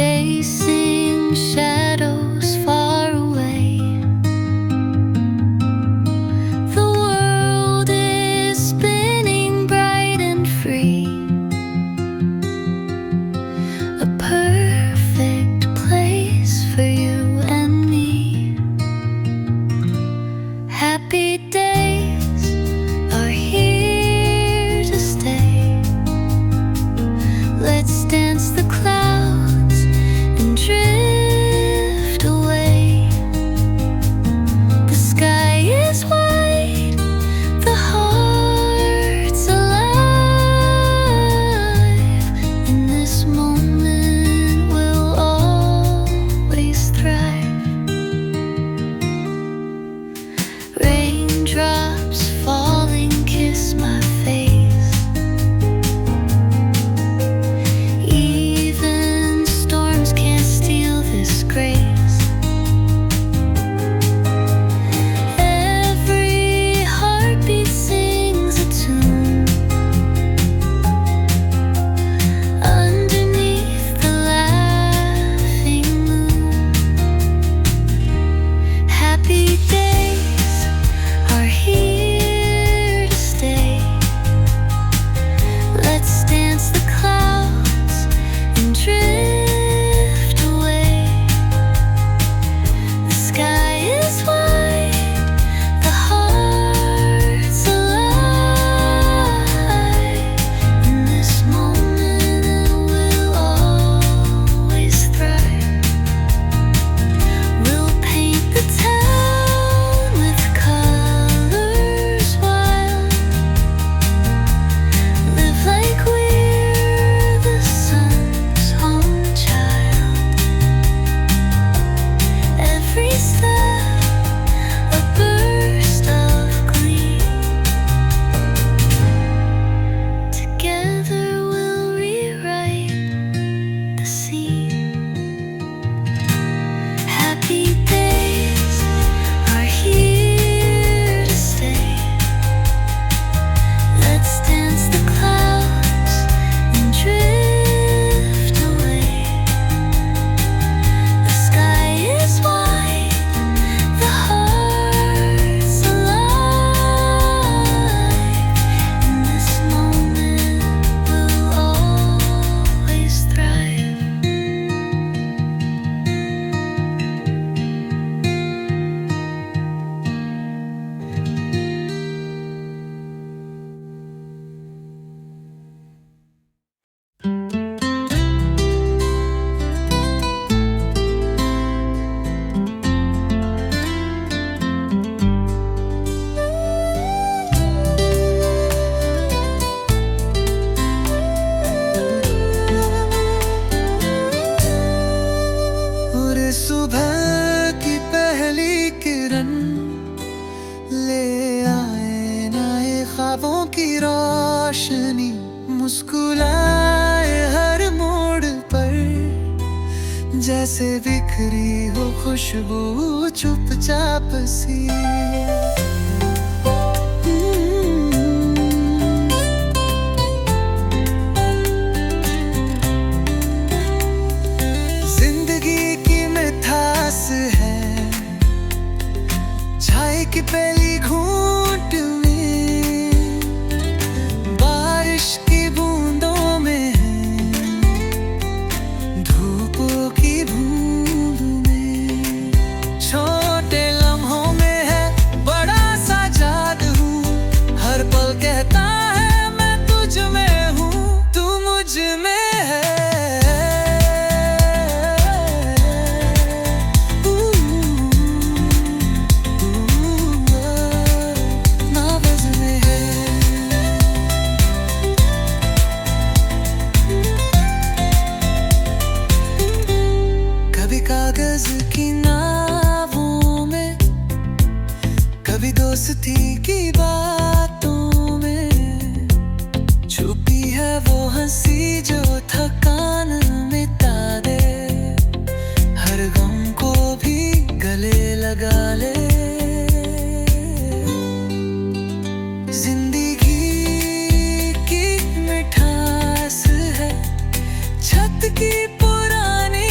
chasing shadows far away. The world is spinning bright and free, a perfect place for you and me. Happy days are here to stay. Let's dance the clouds and drift away. The sky is white, the heart's alive. In this moment we'll always thrive. Raindrops falling kiss my face. Even storms can't steal this grace. Every heartbeat sings a tune underneath the laughing moon. Happy days are here to stay. Let's dance the clouds and drift away. The sky is white, the heart's alive. In this moment we'll always thrive. We'll paint the town with colors wild. Live like we're the sun's own child. Every step a burst of gleam. Together we'll rewrite the scene. Happy days are here to stay. Let's dance the clouds and drift away. The sky is white, the heart's alive. In this moment we'll always thrive. और सुबह की पहली किरण ले आए नए ख्वाबों की रोशनी। मुस्कुराए हर मोड़ पर, जैसे बिखरी हो खुशबू चुपचाप सी। जिंदगी की मिठास है चाय की पहली घूंट में, बारिश की बूंदों में है, धूपों की बूंद में। छोटे लम्हों में है बड़ा सा जादू, हर पल कहता है मैं तुझ में हूँ, तू मुझ में है। नावज़ में है। कभी कागज की नावों में, कभी दोस्ती की बातों में, छुपी है वो हंसी जो थकान मिटा दे, हर गम को भी गले लगा ले। जिंदगी की मिठास है छत की पुरानी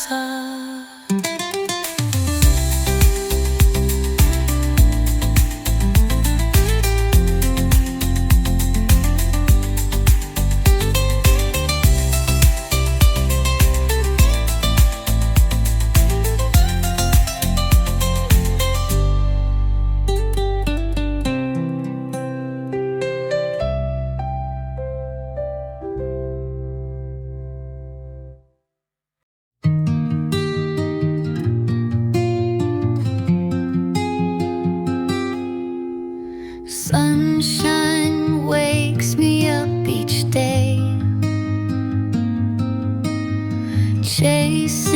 सा। Sunshine wakes me up each day, chasing